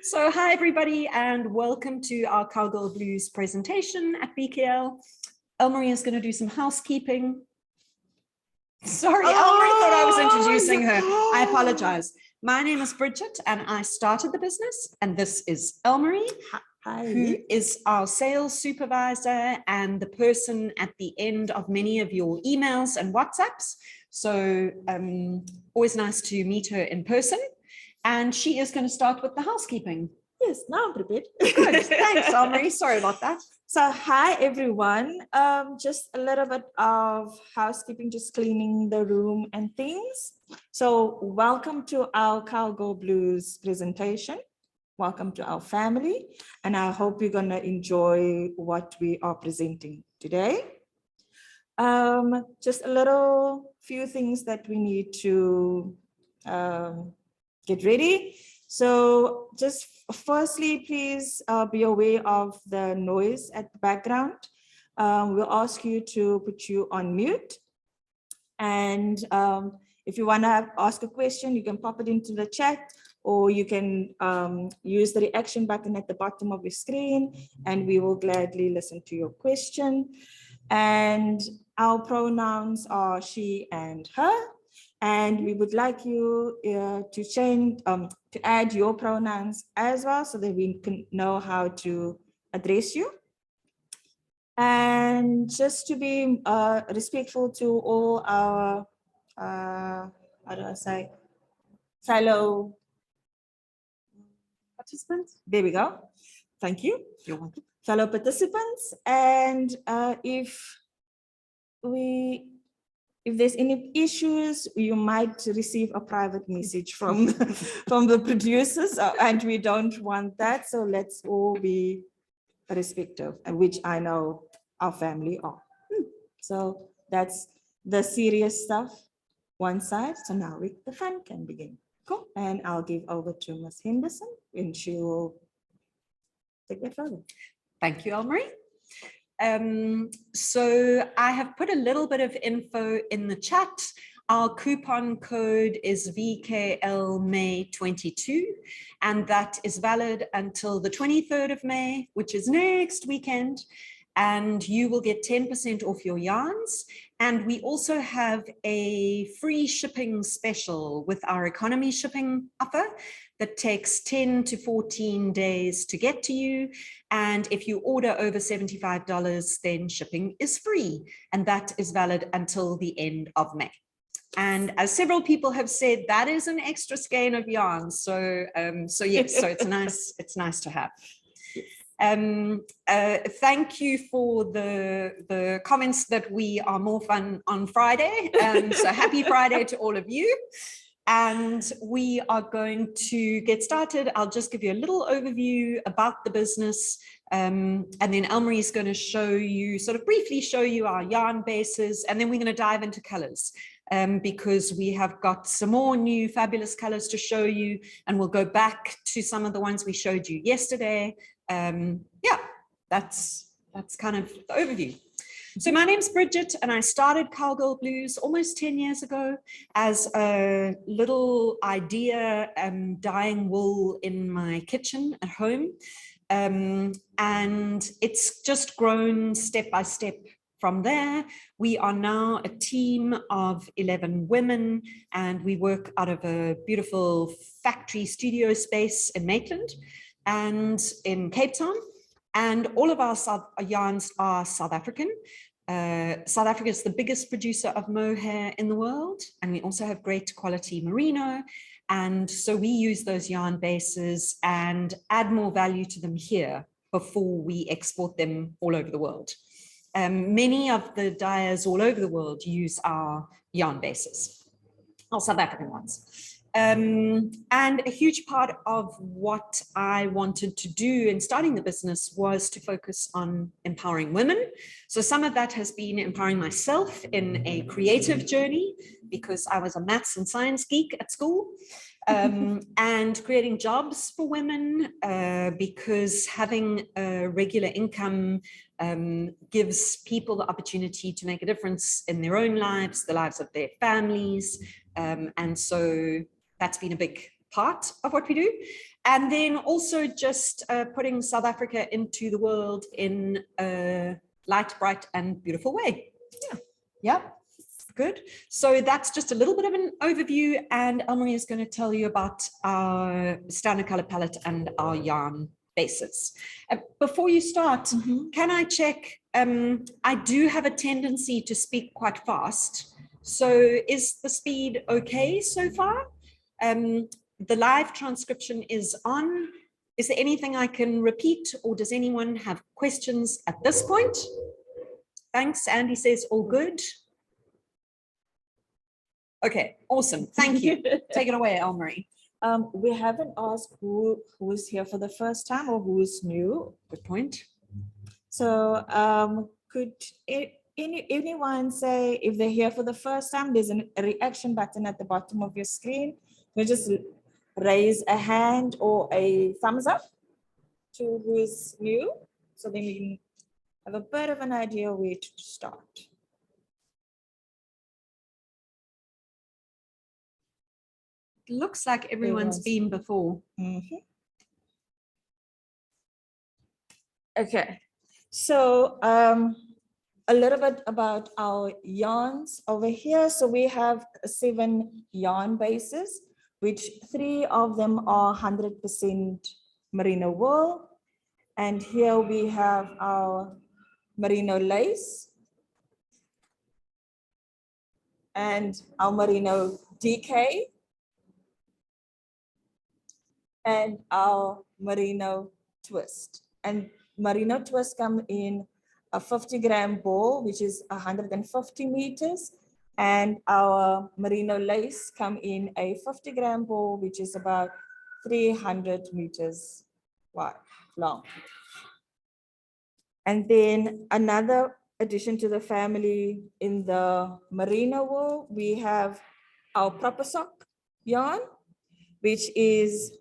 So hi everybody and welcome to our Cowgirlblues presentation at VKL. Elmarie is going to do some housekeeping. Sorry, Elmarie thought I was introducing her. I apologize. My name is Bridget and I started the business, and this is Elmarie, who is our sales supervisor and the person at the end of many of your emails and WhatsApps. So always nice to meet her in person. And she is going to start with the housekeeping. Yes, now I'm prepared. Good, thanks, Elmarie. Sorry about that. So, hi everyone. Just a little bit of housekeeping, just cleaning the room and things. So, welcome to our Cowgirlblues presentation. Welcome to our family, and I hope you're gonna enjoy what we are presenting today. Just a little few things that we need to get ready. So just firstly, please be aware of the noise at the background. We'll ask you to put you on mute. And if you want to ask a question, you can pop it into the chat, or you can use the reaction button at the bottom of your screen, and we will gladly listen to your question. And our pronouns are she and her. And we would like you to change, to add your pronouns as well, so that we can know how to address you. And just to be respectful to all our, how do I say, fellow participants. There we go. Thank you. You're welcome. Fellow participants. And if there's any issues, you might receive a private message from the producers, and we don't want that. So let's all be respectful, which I know our family are. So that's the serious stuff one side. So now the fun can begin. Cool. And I'll give over to Ms. Henderson, and she will take that further. Thank you, Elmarie. So I have put a little bit of info in the chat. Our coupon code is VKL May 22, and that is valid until the 23rd of May, which is next weekend. And you will get 10% off your yarns. And we also have a free shipping special with our economy shipping offer that takes 10 to 14 days to get to you. And if you order over $75, then shipping is free. And that is valid until the end of May. And as several people have said, that is an extra skein of yarns. So, yes, so it's nice to have. Thank you for the comments that we are more fun on Friday. So happy Friday to all of you. And we are going to get started. I'll just give you a little overview about the business. And then Elmarie is going to show you, sort of briefly show you our yarn bases. And then we're going to dive into colors because we have got some more new fabulous colors to show you. And we'll go back to some of the ones we showed you yesterday. Yeah, that's kind of the overview. So my name's Bridget, and I started Cowgirlblues almost 10 years ago as a little idea, dyeing wool in my kitchen at home. And it's just grown step by step from there. We are now a team of 11 women, and we work out of a beautiful factory studio space in Maitland and in Cape Town. And all of our yarns are South African. South Africa is the biggest producer of mohair in the world, and we also have great quality merino. And so we use those yarn bases and add more value to them here before we export them all over the world. Many of the dyers all over the world use our yarn bases, our South African ones. And a huge part of what I wanted to do in starting the business was to focus on empowering women. So some of that has been empowering myself in a creative journey, because I was a maths and science geek at school, and creating jobs for women, because having a regular income gives people the opportunity to make a difference in their own lives, the lives of their families. And so that's been a big part of what we do. And then also just putting South Africa into the world in a light, bright, and beautiful way. Yeah. Good. So that's just a little bit of an overview, and Elmarie is going to tell you about our standard color palette and our yarn bases. Before you start, can I check? I do have a tendency to speak quite fast. So is the speed okay so far? The live transcription is on. Is there anything I can repeat, or does anyone have questions at this point? Thanks. Andy says all good. Okay, awesome. Thank you. Take it away, Elmarie. We haven't asked who's here for the first time or who's new. Good point. So could anyone say if they're here for the first time? There's a reaction button at the bottom of your screen. You just raise a hand or a thumbs up to who's new, so then we can have a bit of an idea where to start. Looks like everyone's been before. Okay, so a little bit about our yarns over here. So we have 7 yarn bases, which 3 of them are 100% merino wool. And here we have our merino lace and our merino DK and our merino twist. And merino twist come in a 50-gram ball, which is 150 meters. And our merino lace come in a 50-gram ball, which is about 300 meters wide, long. And then another addition to the family in the merino wool, we have our proper sock yarn, which is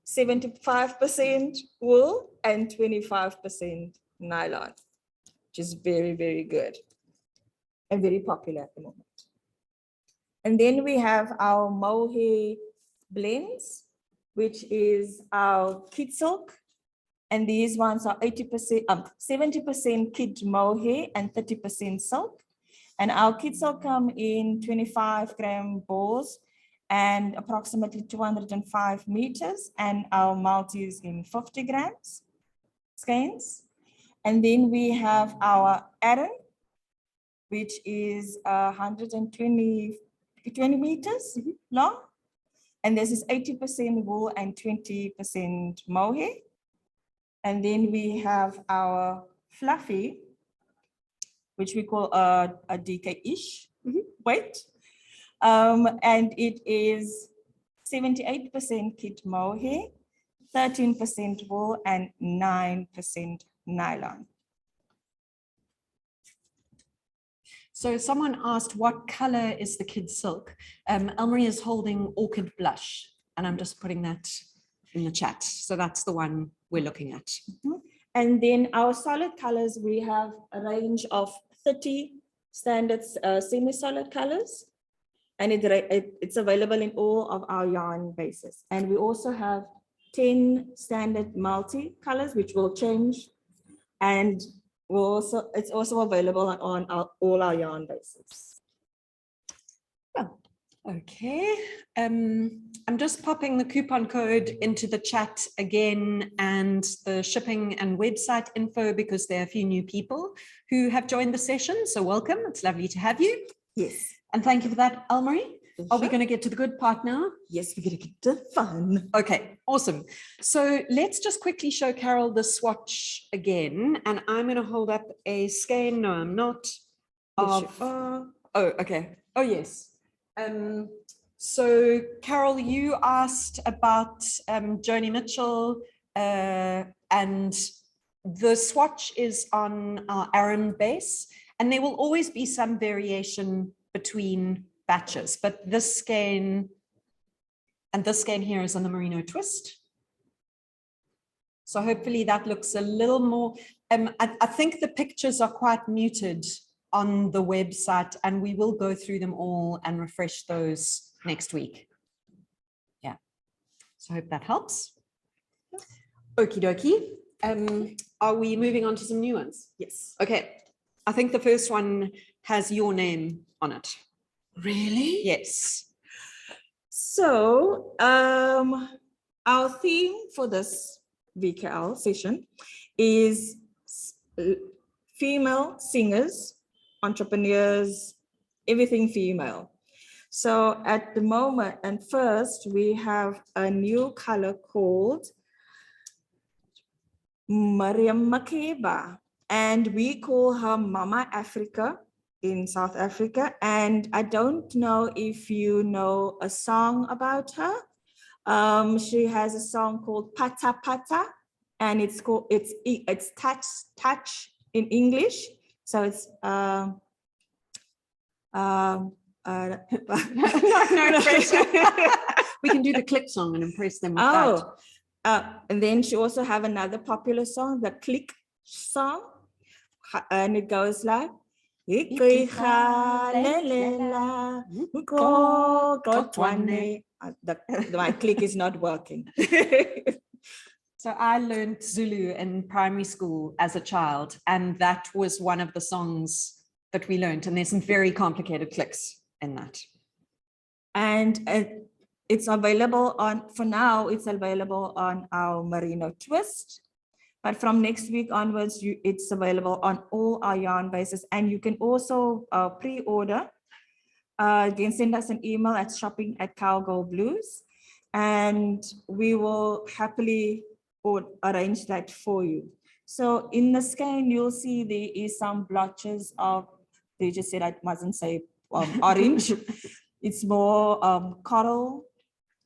75% wool and 25% nylon, which is very, very good and very popular at the moment. And then we have our mohair blends, which is our kid silk. And these ones are 70% kid mohair and 30% silk. And our kid silk come in 25-gram balls and approximately 205 meters. And our multis in 50 grams skeins. And then we have our Aran, which is 120 meters long. And this is 80% wool and 20% mohair. And then we have our fluffy, which we call a DK-ish weight. And it is 78% kid mohair, 13% wool, and 9% nylon. So someone asked, what color is the kid silk? Elmarie is holding Orchid Blush, and I'm just putting that in the chat. So that's the one we're looking at. And then our solid colors, we have a range of 30 standard semi-solid colors, and it's available in all of our yarn bases. And we also have 10 standard multi-colors, which will change, and it's also available on all our yarn bases. Oh, okay. I'm just popping the coupon code into the chat again and the shipping and website info because there are a few new people who have joined the session. So welcome. It's lovely to have you. Yes. And thank you for that, Elmarie. Are we going to get to the good part now? Yes, we're going to get to fun. Okay, awesome. So let's just quickly show Carol the swatch again. And I'm going to hold up a skein. No, I'm not. Oh, okay. Oh, yes. So Carol, you asked about Joni Mitchell, and the swatch is on our Aran base, and there will always be some variation between batches, but this skein and this skein here is on the merino twist. So hopefully that looks a little more, I think the pictures are quite muted on the website, and we will go through them all and refresh those next week. So I hope that helps. Okie dokie. Are we moving on to some new ones? Yes. Okay. I think the first one has your name on it. Really? Yes. So our theme for this VKL session is female singers, entrepreneurs, everything female. So at the moment, and first we have a new color called Makeba, and we call her Mama Africa in South Africa. And I don't know if you know a song about her. She has a song called Pata Pata, and it's touch in English. So it's No pressure. We can do the click song and impress them with that. And then she also have another popular song, the click song, and it goes like my click is not working. So I learned Zulu in primary school as a child, and that was one of the songs that we learned, and there's some very complicated clicks in that. And it's available on, for now, it's available on our merino twist. But from next week onwards, it's available on all our yarn bases. And you can also pre-order. You can send us an email at shopping@Cowgirlblues, and we will happily arrange that for you. So in the skein, you'll see there is some blotches of, they just said I mustn't say orange. It's more coral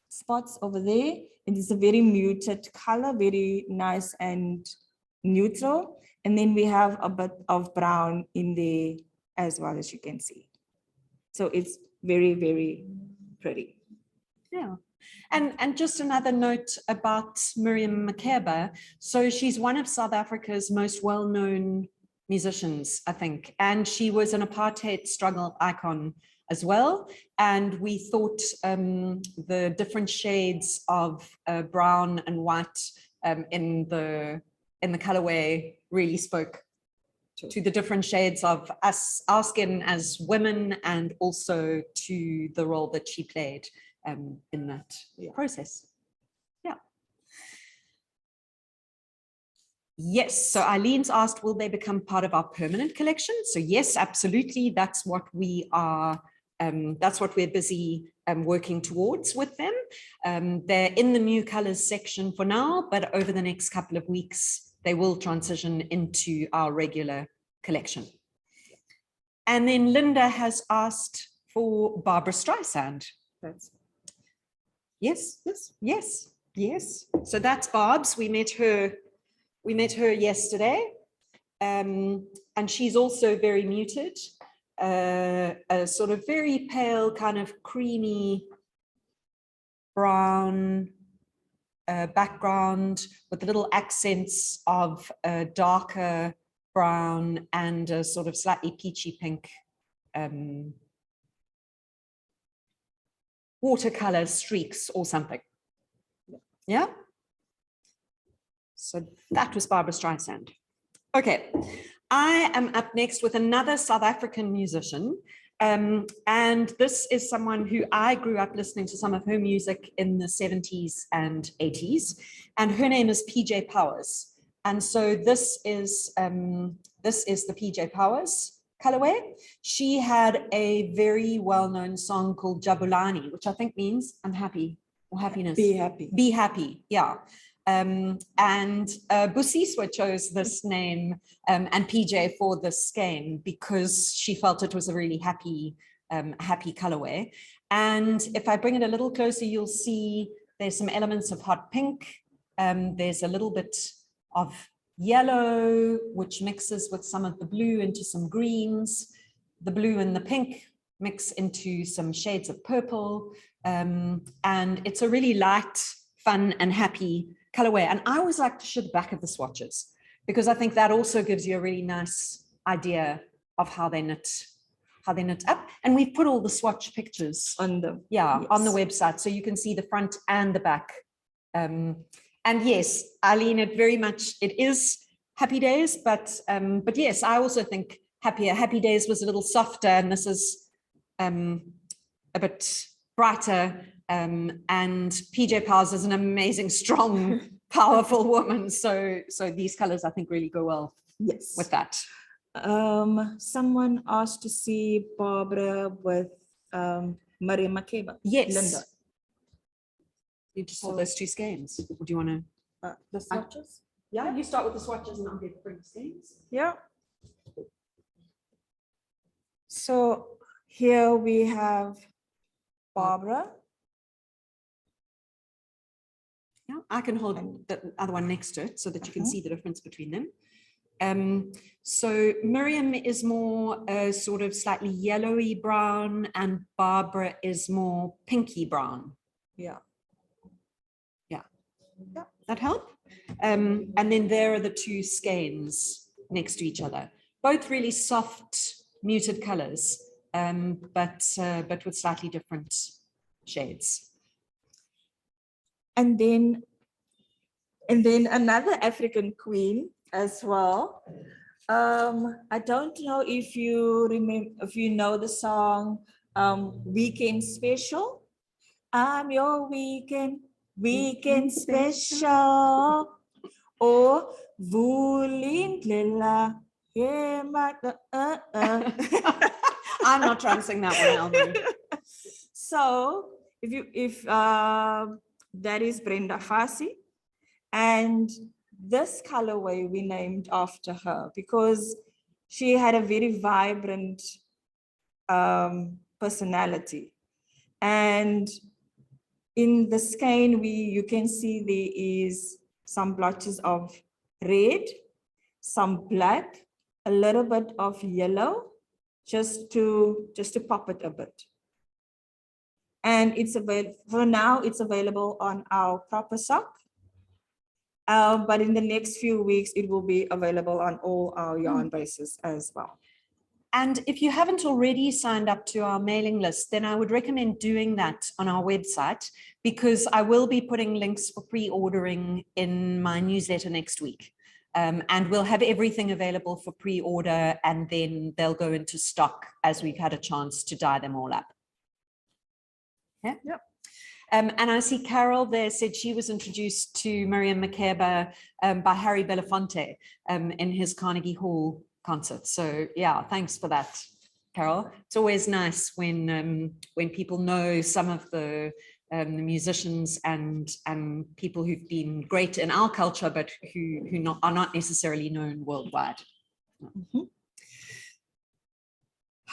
spots over there. It is a very muted color, very nice and neutral. And then we have a bit of brown in there as well, as you can see. So it's very, very pretty. Yeah. And just another note about Miriam Makeba. So she's one of South Africa's most well-known musicians, I think. And she was an apartheid struggle icon as well. And we thought the different shades of brown and white in the colorway really spoke to the different shades of us, our skin as women, and also to the role that she played in that process. Yeah. Yes, so Eileen's asked, will they become part of our permanent collection? So yes, absolutely. That's what we are, that's what we're busy working towards with them. They're in the new colors section for now, but over the next couple of weeks, they will transition into our regular collection. And then Linda has asked for Barbara Streisand. Yes, yes, yes, yes. So that's Barb's. We met her yesterday, and she's also very muted, a sort of very pale, kind of creamy brown background with the little accents of a darker brown and a sort of slightly peachy pink watercolor streaks or something. Yeah. So that was Barbara Streisand. Okay, I am up next with another South African musician. And this is someone who I grew up listening to some of her music in the 70s and 80s. And her name is PJ Powers. And so this is the PJ Powers colorway. She had a very well-known song called Jabulani, which I think means I'm happy or happiness. Be happy. Be happy, yeah. And Busiswa chose this name and PJ for this skein because she felt it was a really happy colorway. And if I bring it a little closer, you'll see there's some elements of hot pink. There's a little bit of yellow, which mixes with some of the blue into some greens. The blue and the pink mix into some shades of purple. And it's a really light, fun and happy colorway. And I always like to show the back of the swatches because I think that also gives you a really nice idea of how they knit up. And we've put all the swatch pictures on the on the website, so you can see the front and the back And yes, Eileen, it is Happy Days, but yes, I also think Happy Days was a little softer, and this is a bit brighter. And PJ Powers is an amazing, strong, powerful woman. So these colors, I think, really go well with that. Someone asked to see Barbara with Maria Makeba. Yes. Linda. You just saw those two skeins. Or do you want to? The swatches? Yeah, you start with the swatches and I'll get the skeins. Yeah. So here we have Barbara. Yeah, I can hold the other one next to it so that you can see the difference between them. So Miriam is more sort of slightly yellowy brown, and Barbara is more pinky brown. Yeah. That help? And then there are the two skeins next to each other, both really soft, muted colors, but with slightly different shades. And then another African queen as well. I don't know if you remember, if you know the song Weekend Special. I'm your weekend special. Or Vulindlela. I'm not trying to sing that one, Elmarie. So if that is Brenda Fassie, and this colorway we named after her because she had a very vibrant personality. And in the skein, you can see there is some blotches of red, some black, a little bit of yellow, just to pop it a bit. And it's available for now. It's available on our proper sock. But in the next few weeks, it will be available on all our yarn bases as well. And if you haven't already signed up to our mailing list, then I would recommend doing that on our website, because I will be putting links for pre-ordering in my newsletter next week. And we'll have everything available for pre-order, and then they'll go into stock as we've had a chance to dye them all up. Yeah. Yep. And I see Carol there said she was introduced to Miriam Makeba by Harry Belafonte in his Carnegie Hall concert. So yeah, thanks for that, Carol. It's always nice when people know some of the musicians and people who've been great in our culture, but who are not necessarily known worldwide. Mm-hmm.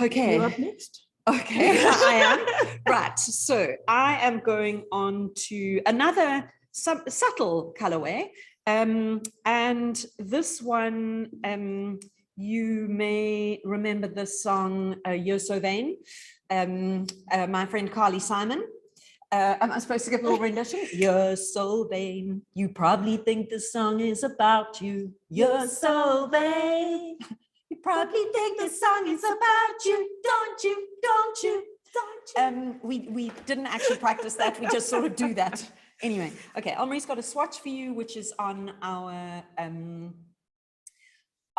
Okay. You're up next. Okay, I am. Right, so I am going on to another subtle colorway. And this one, you may remember this song, You're So Vain, my friend Carly Simon. Am I supposed to give a little rendition? You're so vain. You probably think this song is about you. You're so vain. You probably think this song is about you, don't you, don't you, don't you? We didn't actually practice that. We just sort of do that. Anyway, okay, Elmarie's got a swatch for you, which is on our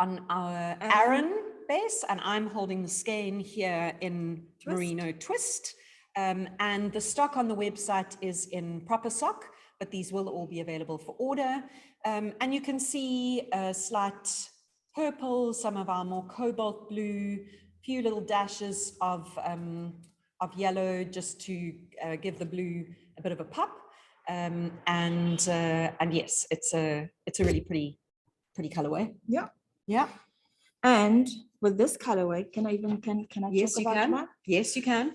Aran base, and I'm holding the skein here in merino twist. And the stock on the website is in proper sock, but these will all be available for order. And you can see a slight purple, some of our more cobalt blue, few little dashes of yellow just to give the blue a bit of a pop. And yes, it's a really pretty colorway. Yeah. Yeah. And with this colorway, can I yes, talk you about can. that? Yes, you can.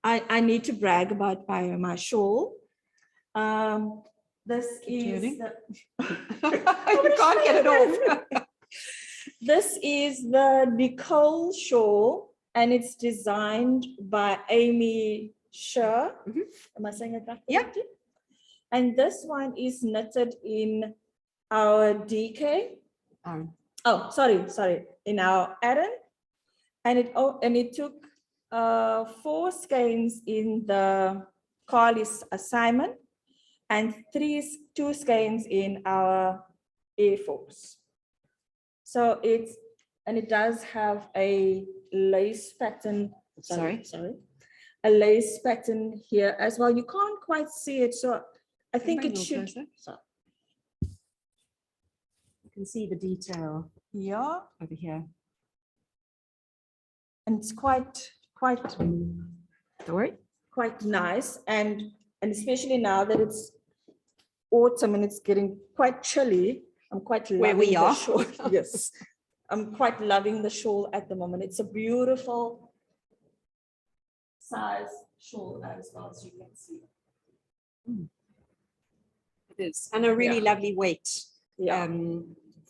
I need to brag about my shawl. This is you can't get it off. This is the Nicole shawl, and it's designed by Aimee Sher. Mm-hmm. Am I saying it right? Yeah. And this one is knitted in our DK. Oh, sorry, in our Aran. And it took 4 skeins in the Carly's assignment. and two skeins in our A4s. So it does have a lace pattern. Sorry. A lace pattern here as well. You can't quite see it, so I think it should. So. You can see the detail. Yeah, over here. And it's quite nice, and especially now that it's autumn and it's getting quite chilly. I'm quite loving where we are. The shawl. Yes, I'm quite loving the shawl at the moment. It's a beautiful size shawl as well, as you can see. It is, and a really lovely weight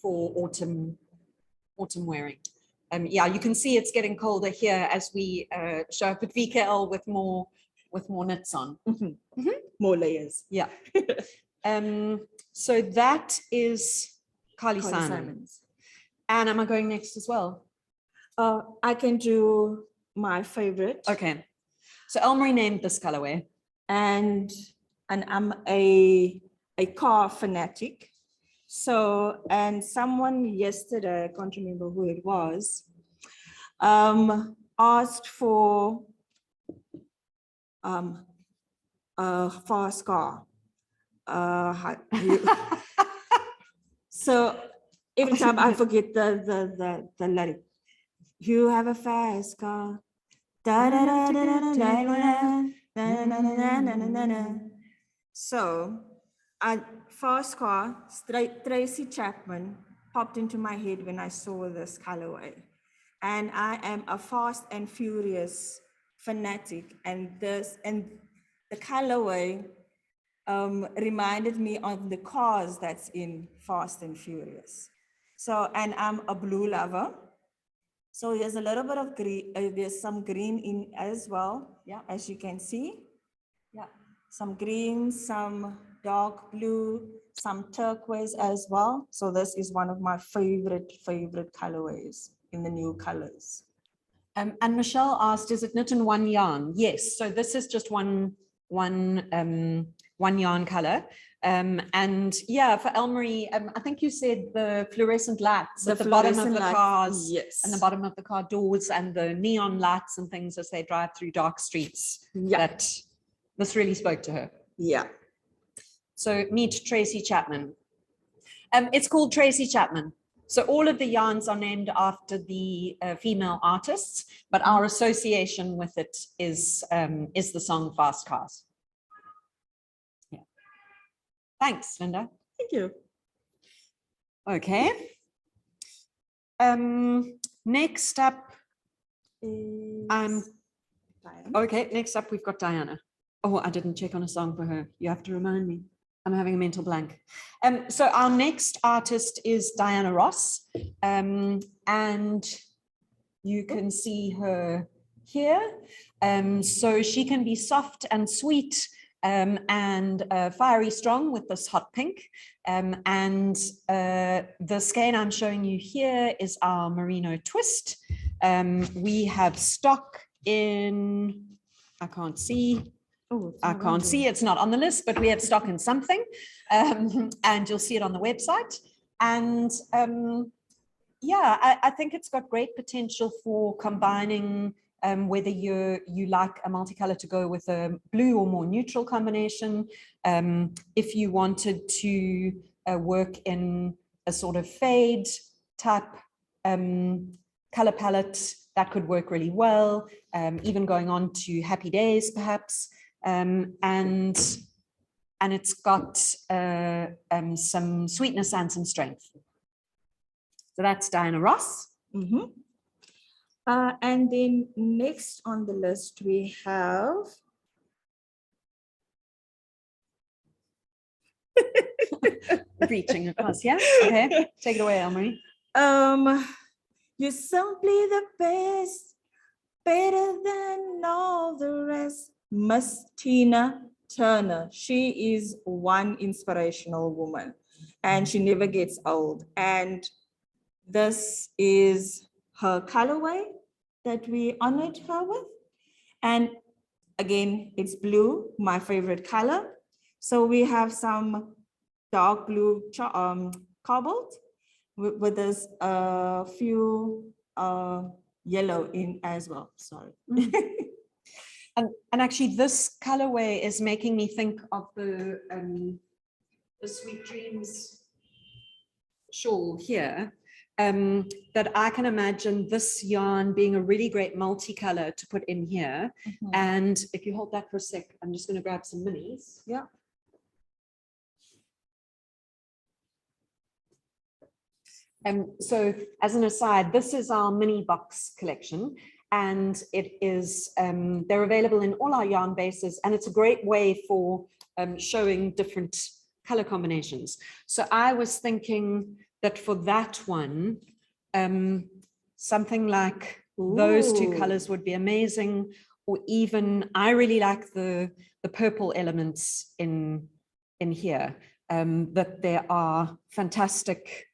for autumn wearing. Yeah, you can see it's getting colder here as we show up at VKL with more knits on. More layers. Yeah. So that is Carly Simon's. And am I going next as well? I can do my favorite. Okay. So Elmarie named this colorway. And I'm a car fanatic. So, and someone yesterday, I can't remember who it was, asked for a fast car. So every time I forget the lyric, you have a fast car. Da, da, da, da, da, da, da, da, da. So, fast car, Tracy Chapman popped into my head when I saw this colorway. And I am a Fast and Furious fanatic, and the colorway reminded me of the cars that's in Fast and Furious. So, and I'm a blue lover. So there's a little bit of green, there's some green in as well, as you can see. Yeah, some green, some dark blue, some turquoise as well. So this is one of my favorite colorways in the new colors. And Michelle asked, is it knit in one yarn? Yes, so this is just one yarn color. And yeah, for Elmarie, I think you said the fluorescent lights at the bottom of the cars, yes, and the bottom of the car doors, and the neon lights and things as they drive through dark streets. Yeah, that this really spoke to her. Yeah. So meet Tracy Chapman. It's called Tracy Chapman. So all of the yarns are named after the female artists, but our association with it is the song Fast Cars. Yeah. Thanks, Linda. Thank you. Okay. Next up, okay, next up we've got Diana. Oh, I didn't check on a song for her. You have to remind me. I'm having a mental blank. So our next artist is Diana Ross, and you can see her here. So she can be soft and sweet and fiery strong with this hot pink. And the skein I'm showing you here is our merino twist. We have stock in, I can't see. Oh, I can't see, it's not on the list, but we have stock in something, and you'll see it on the website. And yeah, I think it's got great potential for combining whether you like a multicolor to go with a blue or more neutral combination. If you wanted to work in a sort of fade type color palette, that could work really well, even going on to Happy Days perhaps. And it's got some sweetness and some strength. So that's Diana Ross. Mm-hmm. And then next on the list we have reaching across. Yeah. Okay. Take it away, Elmarie. You're simply the best, better than all the rest. Miss Tina Turner. She is one inspirational woman and she never gets old. And this is her colorway that we honored her with. And again, it's blue, my favorite color. So we have some dark blue cobalt with this few yellow in as well. Sorry. And actually this colorway is making me think of the Sweet Dreams shawl here, that I can imagine this yarn being a really great multicolor to put in here. And if you hold that for a sec, I'm just going to grab some minis. Yeah. So as an aside, this is our mini box collection, and it is they're available in all our yarn bases, and it's a great way for showing different color combinations. So I was thinking that for that one, something like those two colors would be amazing, or even I really like the purple elements in here, that there are fantastic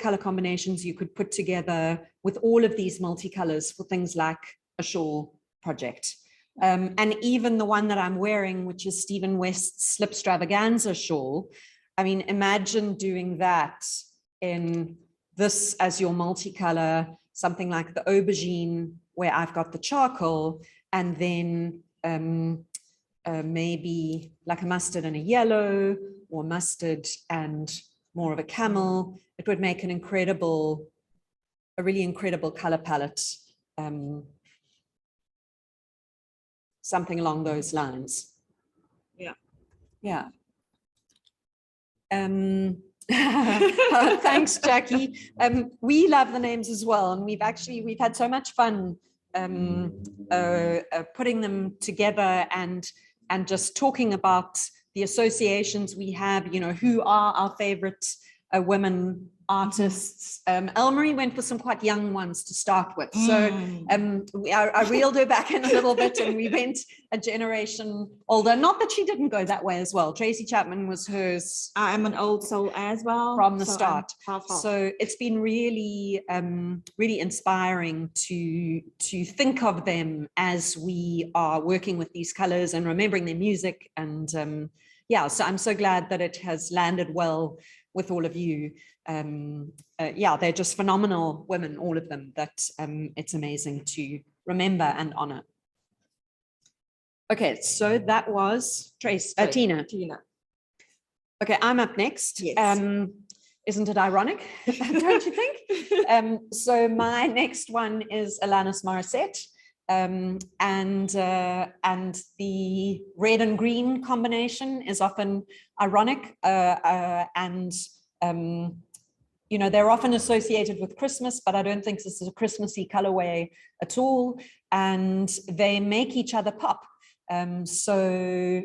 color combinations you could put together with all of these multicolors for things like a shawl project. And even the one that I'm wearing, which is Stephen West's Slipstravaganza shawl. I mean, imagine doing that in this as your multicolor, something like the aubergine, where I've got the charcoal, and then maybe like a mustard and a yellow, or mustard and more of a camel. It would make a really incredible color palette. Something along those lines. Yeah. Yeah. Thanks, Jackie. We love the names as well, and we've had so much fun putting them together and just talking about the associations we have, you know, who are our favorite women artists. Elmarie went for some quite young ones to start with. So I reeled her back in a little bit, and we went a generation older. Not that she didn't go that way as well. Tracy Chapman was hers. I'm an old soul as well. From the start. Half. So it's been really, really inspiring to think of them as we are working with these colors and remembering their music. And yeah, so I'm so glad that it has landed well with all of you. Yeah, they're just phenomenal women, all of them, that it's amazing to remember and honor. Okay, so that was Tina. Okay, I'm up next. Yes. Isn't it ironic? Don't you think? So my next one is Alanis Morissette. And the red and green combination is often ironic, and you know, they're often associated with Christmas, but I don't think this is a Christmassy colorway at all, and they make each other pop. So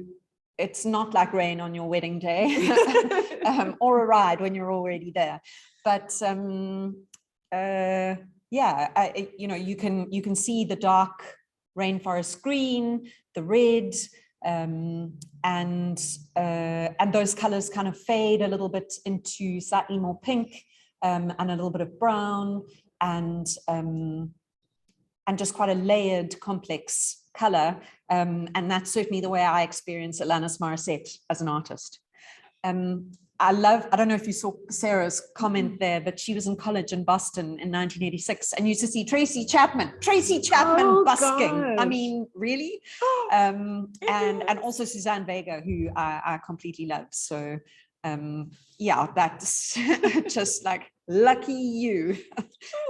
it's not like rain on your wedding day or a ride when you're already there, but yeah, you know, you can see the dark rainforest green, the red, and those colors kind of fade a little bit into slightly more pink, and a little bit of brown, and just quite a layered, complex color. And that's certainly the way I experience Alanis Morissette as an artist. I don't know if you saw Sarah's comment there, but she was in college in Boston in 1986 and used to see Tracy Chapman busking. Gosh. I mean, really? And also Suzanne Vega, who I completely love. So yeah, that's just like lucky you.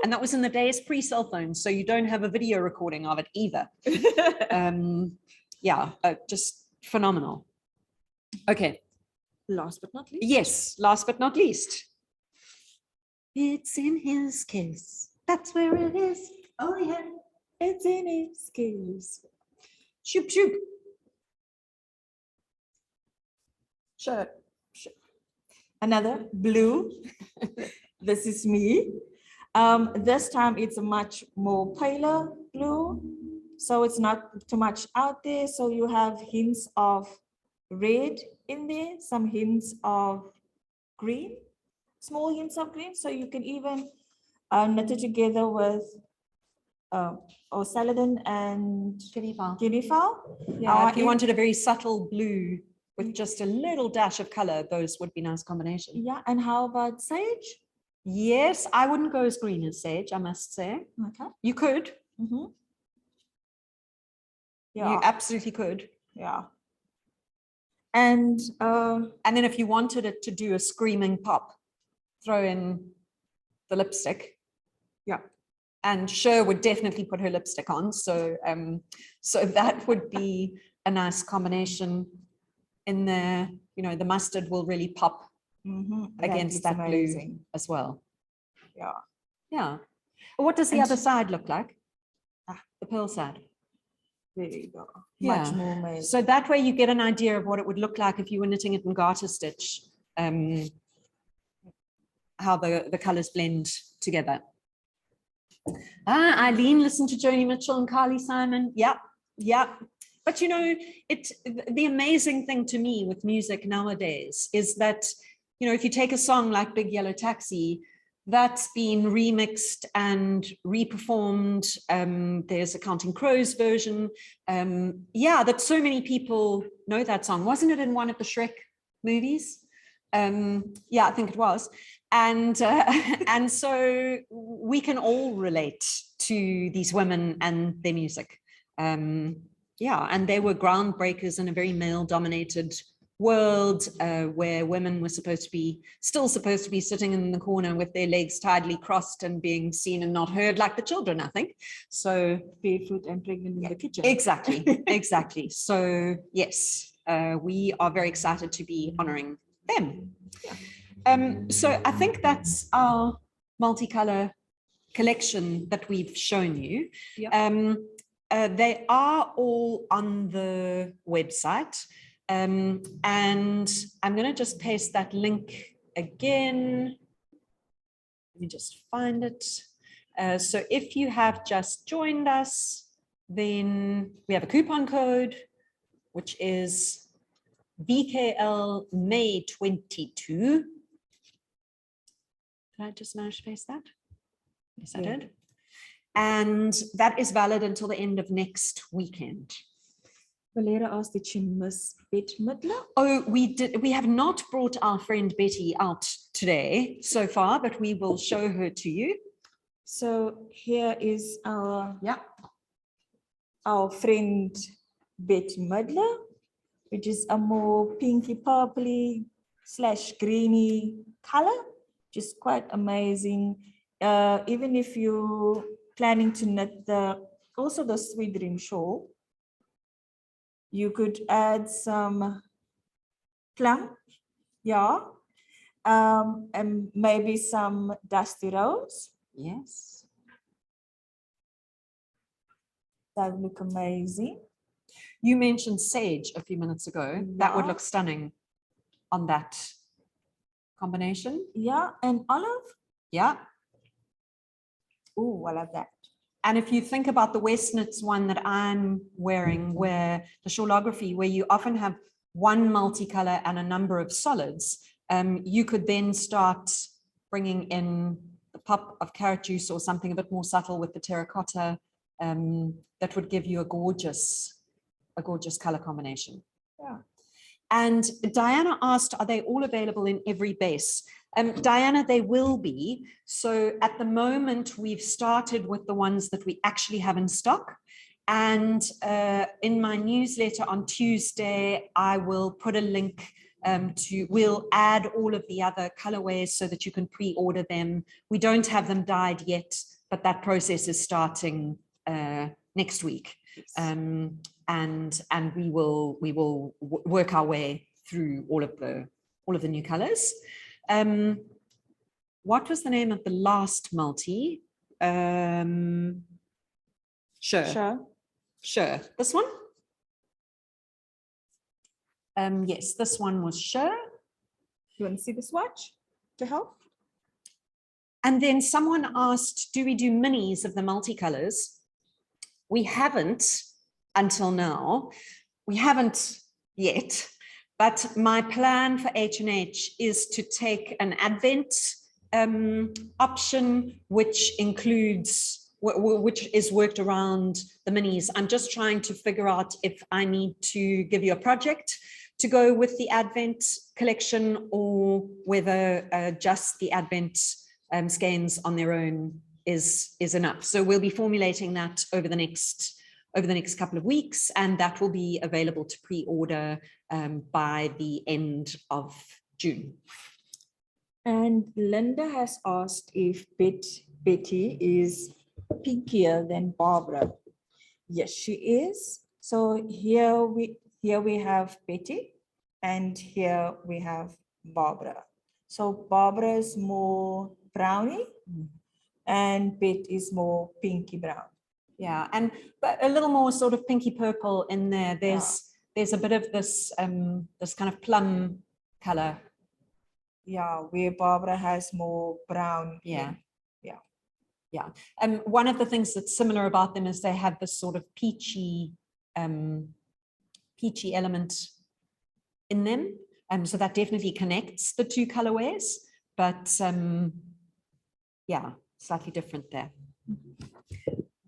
And that was in the days pre-cell phones, so you don't have a video recording of it either. Yeah, just phenomenal. Okay. Last but not least. Yes, last but not least. It's in his case. That's where it is. Oh yeah, It's in his case. Shoop, shoop. Sure. Another blue. This is me. This time it's a much more paler blue, so it's not too much out there. So you have hints of red in there, some hints of green, small hints of green. So you can even knit it together with or celadon and Guinea fowl. guinea fowl. Yeah, if you wanted a very subtle blue with just a little dash of color, those would be nice combination. Yeah, and how about sage? Yes, I wouldn't go as green as sage, I must say. Okay. You could. Yeah. You absolutely could. Yeah. And then if you wanted it to do a screaming pop, throw in the lipstick. Yeah. And Sher would definitely put her lipstick on. So so that would be a nice combination in there. You know, the mustard will really pop against that blue as well. Yeah. Yeah. What does the other side look like? The pearl side. There you go. Yeah. Much more amazing. So that way you get an idea of what it would look like if you were knitting it in garter stitch, how the colors blend together. Eileen listened to Joni Mitchell and Carly Simon. Yeah, yeah. But you know, the amazing thing to me with music nowadays is that, you know, if you take a song like Big Yellow Taxi, that's been remixed and reperformed. There's a Counting Crows version. Yeah, that so many people know that song. Wasn't it in one of the Shrek movies? Yeah, I think it was. And so we can all relate to these women and their music. Yeah, and they were groundbreakers in a very male-dominated world where women were still supposed to be sitting in the corner with their legs tidily crossed and being seen and not heard like the children, I think. So barefoot and pregnant in the kitchen. Exactly, exactly. So yes, we are very excited to be honoring them. Yeah. So I think that's our multicolor collection that we've shown you. Yeah. They are all on the website. And I'm going to just paste that link again. Let me just find it. So if you have just joined us, then we have a coupon code, which is VKL May 22. Did I just manage to paste that? Yes, I did. And that is valid until the end of next weekend. Valera asked, did you miss Bette Midler? Oh, we did. We have not brought our friend Betty out today so far, but we will show her to you. So here is our friend Bette Midler, which is a more pinky purpley / greeny color, which is quite amazing. Even if you're planning to knit also the Sweet Dream shawl, you could add some plum, and maybe some dusty rose. Yes. That would look amazing. You mentioned sage a few minutes ago. Yeah. That would look stunning on that combination. Yeah, and olive. Yeah. Oh, I love that. And if you think about the West Knits one that I'm wearing, where the Shawlography, where you often have one multicolor and a number of solids, you could then start bringing in the pop of carrot juice or something a bit more subtle with the terracotta. That would give you a gorgeous color combination. Yeah. And Diana asked, are they all available in every base? Diana, they will be. So at the moment, we've started with the ones that we actually have in stock. And in my newsletter on Tuesday, I will put a link we'll add all of the other colorways so that you can pre-order them. We don't have them dyed yet, but that process is starting next week. Yes. And we will work our way through all of the new colors. What was the name of the last multi? Sher. This one? Yes, this one was Sher. You want to see the swatch to help? And then someone asked, do we do minis of the multicolors? We haven't until now. We haven't yet. But my plan for H&H is to take an Advent option, which is worked around the minis. I'm just trying to figure out if I need to give you a project to go with the Advent collection, or whether just the Advent skeins on their own is enough. So we'll be formulating that over the next couple of weeks, and that will be available to pre-order by the end of June. And Linda has asked if Betty is pinkier than Barbara. Yes, she is. So here we have Betty, and here we have Barbara. So Barbara is more browny, and Bet is more pinky brown. Yeah, but a little more sort of pinky purple in there. There's a bit of this this kind of plum color. Yeah, where Barbara has more brown. Yeah. One of the things that's similar about them is they have this sort of peachy element in them. So that definitely connects the two colorways, but yeah, slightly different there.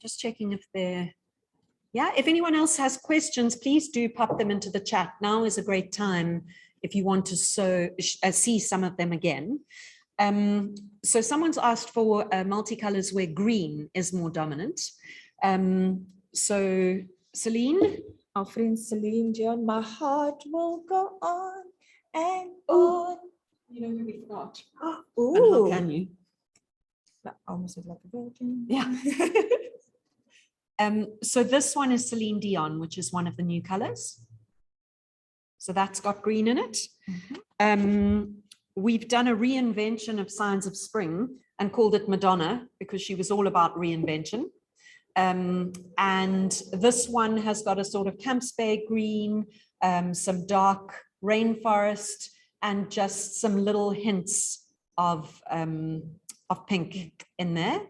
Just checking if if anyone else has questions, please do pop them into the chat. Now is a great time if you want to see some of them again. So someone's asked for multicolors where green is more dominant. So Celine? Our friend Celine John, my heart will go on and on. You know who we forgot. Ooh. And how can you? That almost looked like a virgin. Yeah. So this one is Celine Dion, which is one of the new colors. So that's got green in it. We've done a reinvention of Signs of Spring and called it Madonna because she was all about reinvention. And this one has got a sort of Camps Bay green, some dark rainforest, and just some little hints of pink in there.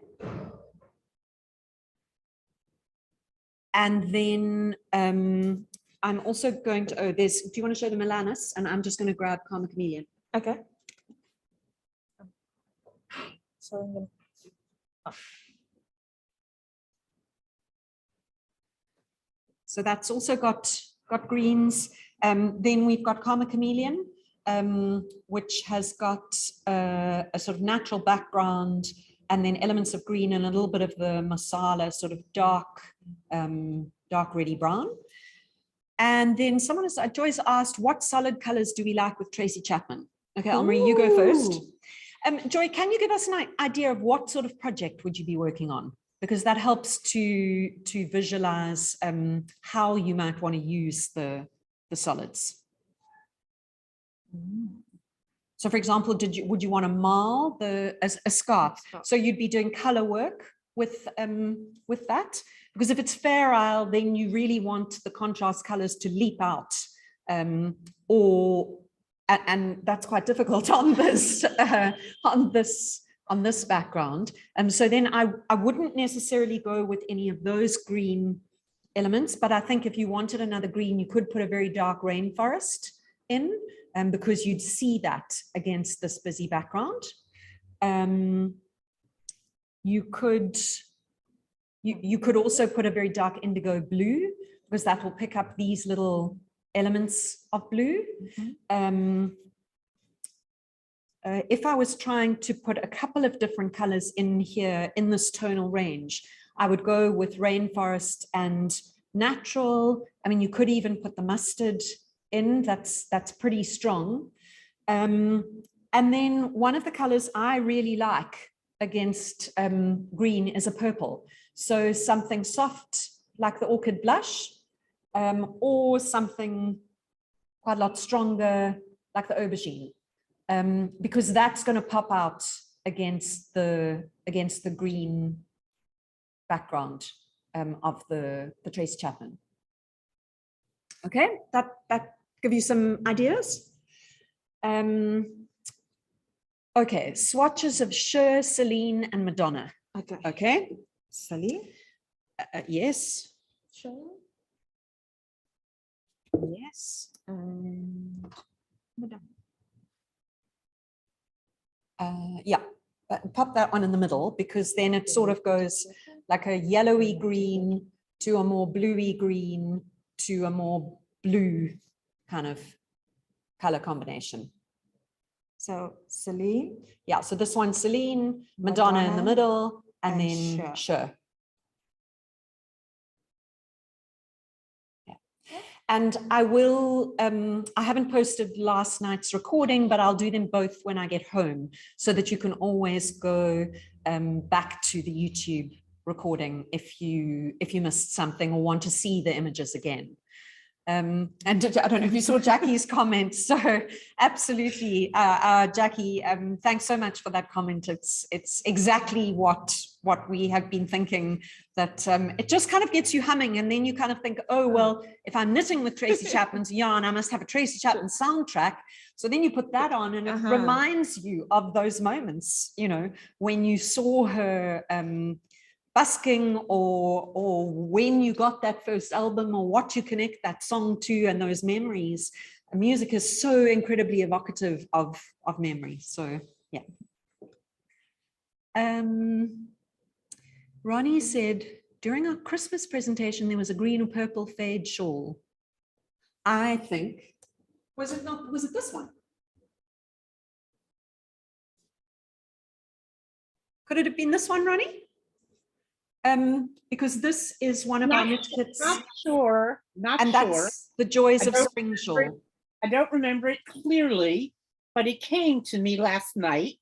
And then I'm also going to, do you want to show the Milanus? And I'm just going to grab Karma Chameleon. Okay. So, so that's also got greens. Then we've got Karma Chameleon, which has got a sort of natural background, and then elements of green and a little bit of the masala, sort of dark reddy brown. And then Joyce asked, what solid colors do we like with Tracy Chapman? Okay, Elmarie, you go first. Joy, can you give us an idea of what sort of project would you be working on? Because that helps to visualize how you might want to use the solids. So for example, would you want to marl a scarf? So you'd be doing color work with that? Because if it's fair isle, then you really want the contrast colors to leap out, and that's quite difficult on this background. So then I wouldn't necessarily go with any of those green elements, but I think if you wanted another green, you could put a very dark rainforest in, because you'd see that against this busy background. You could also put a very dark indigo blue, because that will pick up these little elements of blue. If I was trying to put a couple of different colors in here in this tonal range, I would go with rainforest and natural. I mean, you could even put the mustard in, that's pretty strong. And then one of the colors I really like against green is a purple. So something soft like the orchid blush, or something quite a lot stronger like the aubergine, because that's going to pop out against the green background of the Tracy Chapman. Okay, that give you some ideas. Okay, swatches of Sher, Celine, and Madonna. Okay. Celine? Yes. Sure. Yes. Madonna. Yeah, pop that one in the middle, because then it sort of goes like a yellowy green to a more bluey green to a more blue kind of color combination. So Celine. Yeah, so this one's Celine, Madonna in the middle, and then Sher. Sher. And I will, I haven't posted last night's recording, but I'll do them both when I get home so that you can always go back to the YouTube recording if you missed something or want to see the images again. And I don't know if you saw Jackie's comment. So absolutely, Jackie, thanks so much for that comment. It's exactly what we have been thinking, that it just kind of gets you humming, and then you kind of think, oh, well, if I'm knitting with Tracy Chapman's yarn, I must have a Tracy Chapman soundtrack. So then you put that on, and it reminds you of those moments, you know, when you saw her busking, or when you got that first album, or what you connect that song to, and those memories. Music is so incredibly evocative of memory. So yeah. Ronnie said, during our Christmas presentation, there was a green or purple fade shawl. I think, was it this one? Could it have been this one, Ronnie? Because this is one of our knit kits. Not sure. And that's the joys of spring shawl. I don't remember it clearly, but it came to me last night.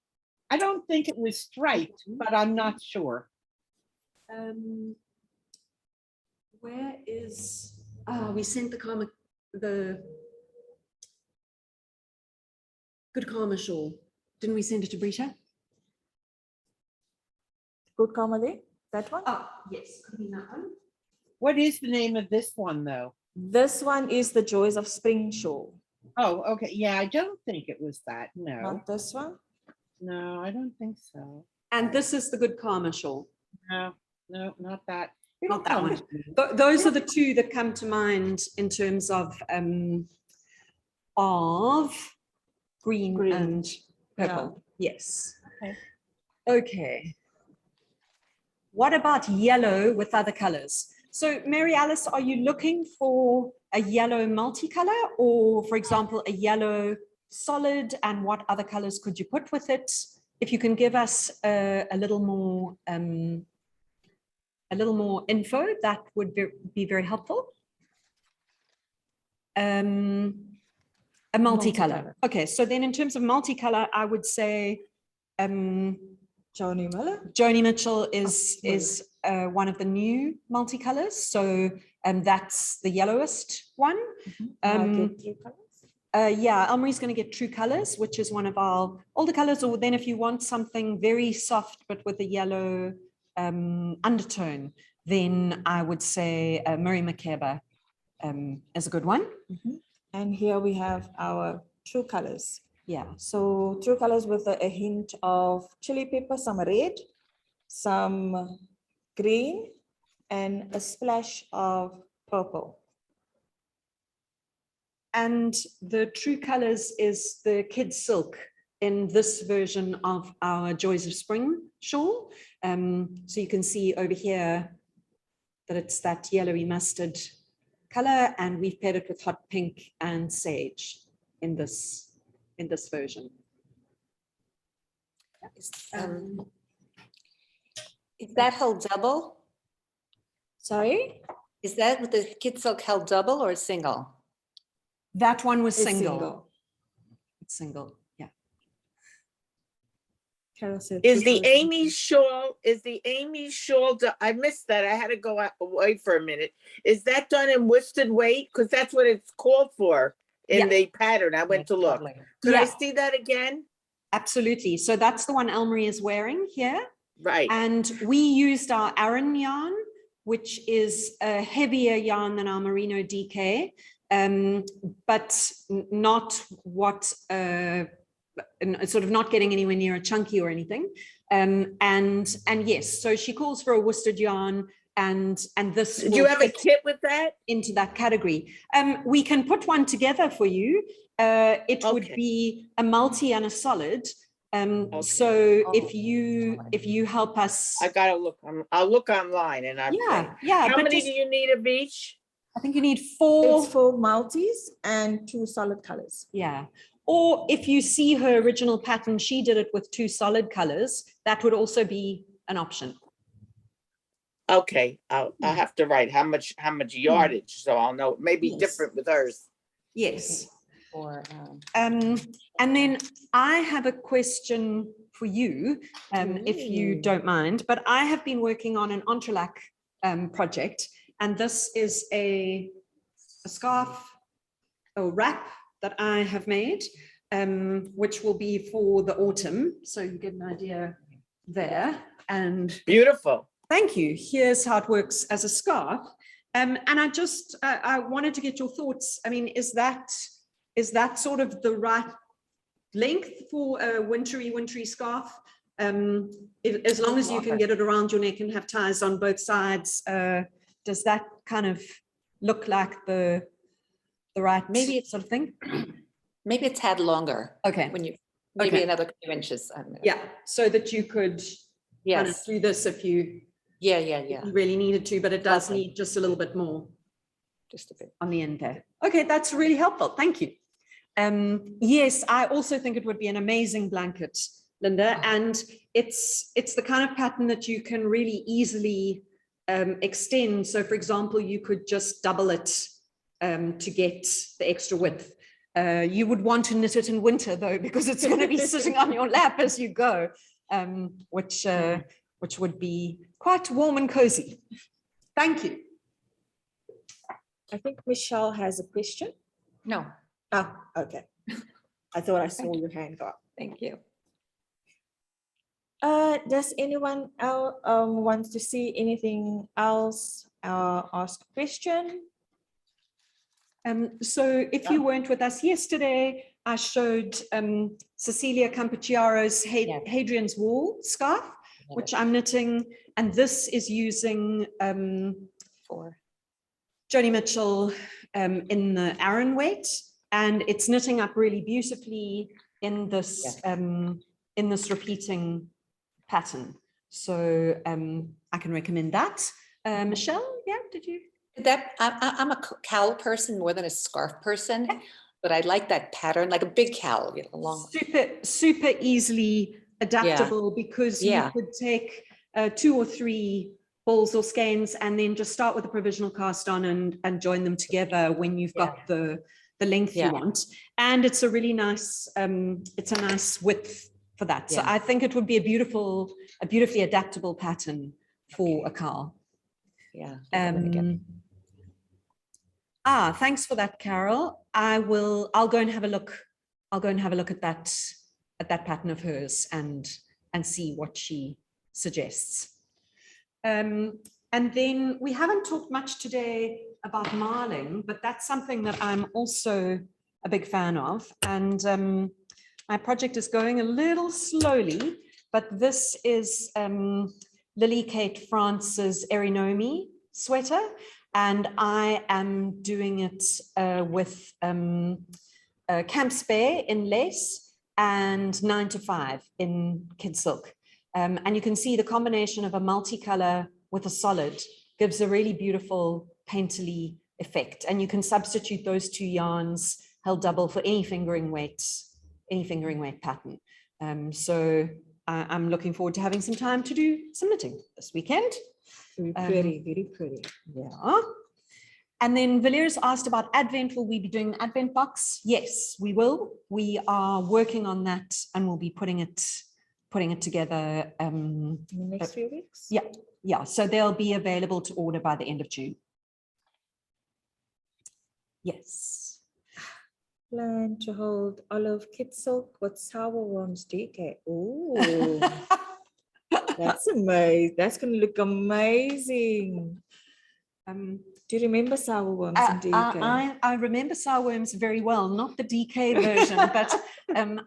I don't think it was striped, but I'm not sure. Where is, we sent the Good Karma shawl. Didn't we send it to Bridget? Good Karma Day, that one? Oh, yes, could be that one. What is the name of this one, though? This one is the Joys of Spring Shawl. Oh, okay. Yeah, I don't think it was that. No. Not this one? No, I don't think so. And this is the Good Karma shawl. No, not that. Not that one. Those are the two that come to mind in terms of green and purple. Yeah. Yes. Okay. What about yellow with other colors? So Mary Alice, are you looking for a yellow multicolor, or for example, a yellow solid, and what other colors could you put with it? If you can give us a little more info, that would be very helpful. A multicolor. Okay, so then in terms of multicolor, I would say Joni Miller. Joni Mitchell is one of the new multicolors. So that's the yellowest one. Yeah, Elmarie's going to get True Colors, which is one of our older colors. Or then if you want something very soft but with a yellow undertone, then I would say Murray Makeba is a good one. And here we have our True Colors. Yeah. So True Colors with a hint of chili pepper, some red, some green, and a splash of purple. And the True Colors is the kid silk in this version of our Joys of Spring shawl. So you can see over here that it's that yellowy mustard color, and we've paired it with hot pink and sage in this version. Is that held double? Sorry? Is that with the kid silk held double or single? That one was It's single. It's single, yeah. Carol said Is the Aimee shawl, I missed that. I had to go away for a minute. Is that done in worsted weight? Because that's what it's called for in the pattern. I went to look. Could I see that again? Absolutely. So that's the one Elmarie is wearing here. Right. And we used our Aran yarn, which is a heavier yarn than our merino DK, but not what, sort of not getting anywhere near a chunky or anything. And yes, so she calls for a worsted yarn, and this. Do you have a kit with that? Into that category. We can put one together for you. It would be a multi and a solid. So if you help us, I gotta look. I'll look online and yeah. How many do you need of each? I think you need 4. It's 4 multis and 2 solid colors. Yeah. Or if you see her original pattern, she did it with 2 solid colors. That would also be an option. Okay, I'll have to write how much yardage, so I'll know. It may be Yes. different with hers. Yes. Or, And then I have a question for you, if you don't mind, but I have been working on an entrelac project, and this is a scarf or wrap that I have made, which will be for the autumn. So you get an idea there. And Beautiful. thank you. Here's how it works as a scarf. And I wanted to get your thoughts. I mean, is that sort of the right length for a wintry scarf? As long as you can get it around your neck and have ties on both sides, does that kind of look like the right sort of thing? maybe a tad longer. Okay. When you, maybe Okay. another few inches. I don't know. Yeah, so that you could kind of Yes. do this if you Yeah. really needed to, but it does Lovely. need just a little bit more Just a bit. on the end there. Okay, that's really helpful. Thank you. Yes, I also think it would be an amazing blanket, Linda, and it's the kind of pattern that you can really easily extend. So for example, you could just double it to get the extra width. You would want to knit it in winter though, because it's going to be sitting on your lap as you go, which would be quite warm and cozy. Thank you. I think Michelle has a question. No, Oh, okay. I thought I saw your hand go up. thank you. Does anyone else wants to see anything else? Ask a question. So if you weren't with us yesterday, I showed Cecilia Campocharo's Hadrian's Wall scarf, which I'm knitting, and this is using For Joni Mitchell in the Aran weight, and it's knitting up really beautifully in this repeating pattern. So I can recommend that. Michelle, did you? that, I'm a cowl person more than a scarf person, but I like that pattern, like a big cowl, you know, long. Super easily adaptable, because you Yeah. could take 2 or 3 balls or skeins and then just start with a provisional cast on and join them together when you've got the length you want. And it's a really nice, it's a nice width for that. So I think it would be a beautifully adaptable pattern for a cowl. Yeah. Thanks for that, Carol. I'll go and have a look. I'll go and have a look at that pattern of hers and see what she suggests. And then we haven't talked much today about marling, but that's something that I'm also a big fan of. And my project is going a little slowly, but this is Lily Kate France's Erinomi sweater, and I am doing it with Camp Spare in lace and 9 to 5 in kid silk. And you can see the combination of a multicolor with a solid gives a really beautiful painterly effect. And you can substitute those 2 yarns held double for any fingering weight pattern. So I'm looking forward to having some time to do some knitting this weekend. Very pretty. Yeah. And then Valera's asked about Advent. Will we be doing an Advent box? Yes, we will. We are working on that, and we'll be putting it together In the next few weeks? Yeah. So they'll be available to order by the end of June. Yes. Plan to hold olive kid silk with sour worms DK. Oh, that's amazing. That's going to look amazing. Do you remember sour worms in DK? I remember sour worms very well, not the DK version, but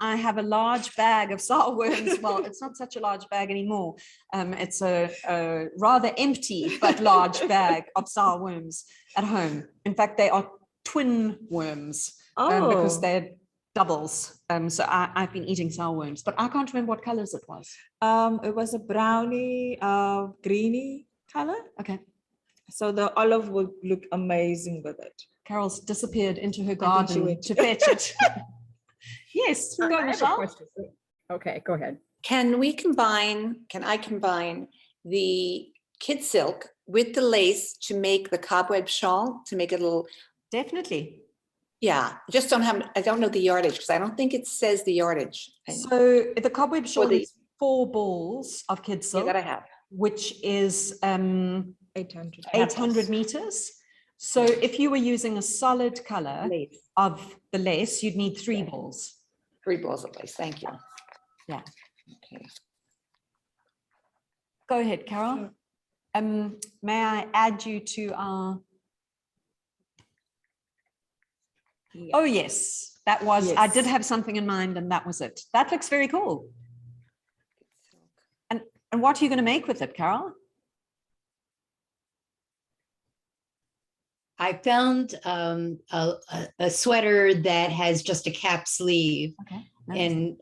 I have a large bag of sour worms. Well, it's not such a large bag anymore. It's a rather empty but large bag of sour worms at home. In fact, they are twin worms because they're doubles. So I've been eating sour worms, but I can't remember what colors it was. It was a brownie, greeny color. Okay. So the olive would look amazing with it. Carol's disappeared into her I think she garden went. to fetch it. Yes, go, I have a Michelle. question. Okay, go ahead. Can I combine the kid silk with the lace to make the cobweb shawl, to make it a little, Definitely. yeah, I don't know the yardage because I don't think it says the yardage. So the cobweb shawl the- is 4 balls of kid Yeah, silk, that I have. which is 800. 800 meters. So if you were using a solid color Lace. of the lace, you'd need 3 balls. 3 balls of lace, thank you. Yeah. Okay. Go ahead, Carol. May I add you to our? Oh, yes, that was, I did Yes. have something in mind and that was it. That looks very cool. And what are you going to make with it, Carol? I found a sweater that has just a cap sleeve, Okay. and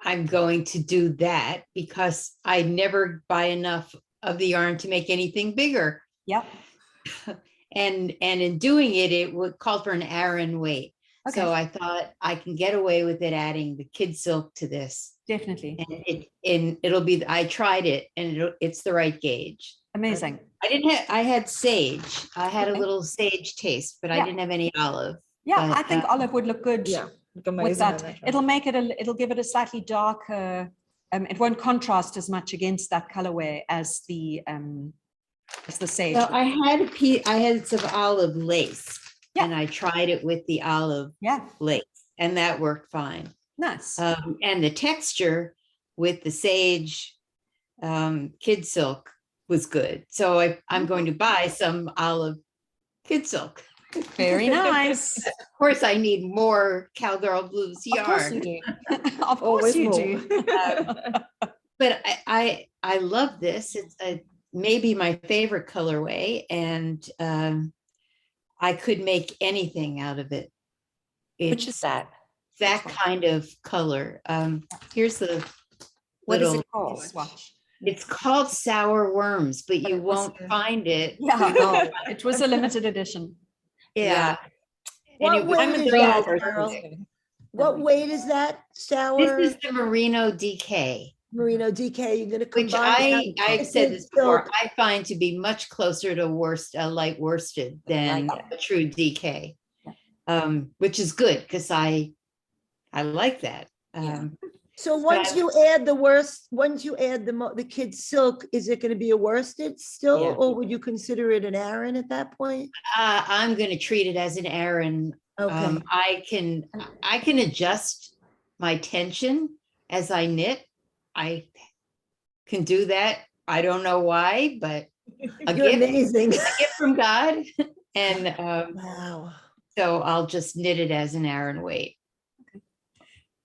I'm going to do that because I never buy enough of the yarn to make anything bigger. Yep. And in doing it, it would call for an Aran weight. Okay. So I thought I can get away with it adding the kid silk to this. Definitely. And it'll be, I tried it and it's the right gauge. Amazing. I had sage. I had Okay. a little sage taste, but I Yeah. didn't have any olive. Yeah, But, I think olive would look good Yeah, look with amazing on that. that one. It'll make it, it'll give it a slightly darker, it won't contrast as much against that colorway as the sage. So I had some olive lace, Yeah. and I tried it with the olive Yeah, lace, and that worked fine. nice. And the texture with the sage kid silk was good. So I'm going to buy some olive kid silk. Very nice. Of course, I need more Cowgirlblues Of course you yarn. do. Of course Always you more. do. But I love this. It's maybe my favorite colorway, and I could make anything out of it. Which It's is that? that kind of color. Here's the What is little, it called? Swatch. it's called Sour Worms, but you it was won't a- find it. Yeah, Oh. it was a limited edition. Yeah. And What it was weight is three that, hours. Carol? What weight is that? This Sour is the Merino DK, merino DK? You're gonna which combine. I've with said kid this before, silk. I find to be much closer to light worsted than Like a true DK. Which is good because I like that. So once you add the kid silk, is it gonna be a worsted still, Yeah. or would you consider it an Aran at that point? I'm going to treat it as an Aran. Okay, I can adjust my tension as I knit. I can do that. I don't know why, but a you're gift, amazing. a gift from God. And Wow. so I'll just knit it as an Aran weight.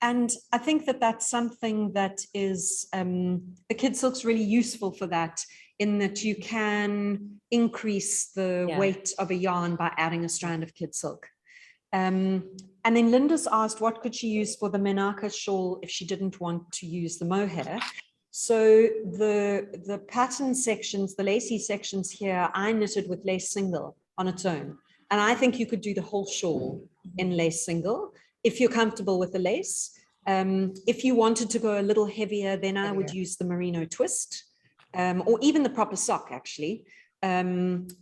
And I think that that's something that is, the kid silk's really useful for that, in that you can increase the Yeah. weight of a yarn by adding a strand of kid silk. And then Linda's asked, what could she use for the Menaka shawl if she didn't want to use the mohair? So the pattern sections, the lacy sections here, I knitted with lace single on its own. And I think you could do the whole shawl in lace single if you're comfortable with the lace. If you wanted to go a little heavier, then I would use the merino twist, or even the proper sock actually. And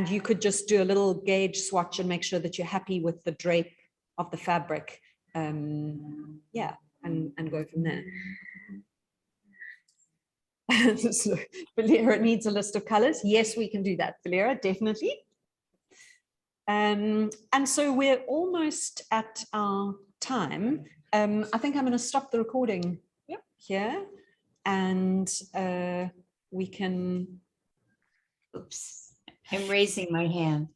you could just do a little gauge swatch and make sure that you're happy with the drape of the fabric. Yeah, and go from there. So, Valera needs a list of colors. Yes, we can do that, Valera, definitely. And so we're almost at our time. I think I'm going to stop the recording here, and we can. Oops, I'm raising my hand.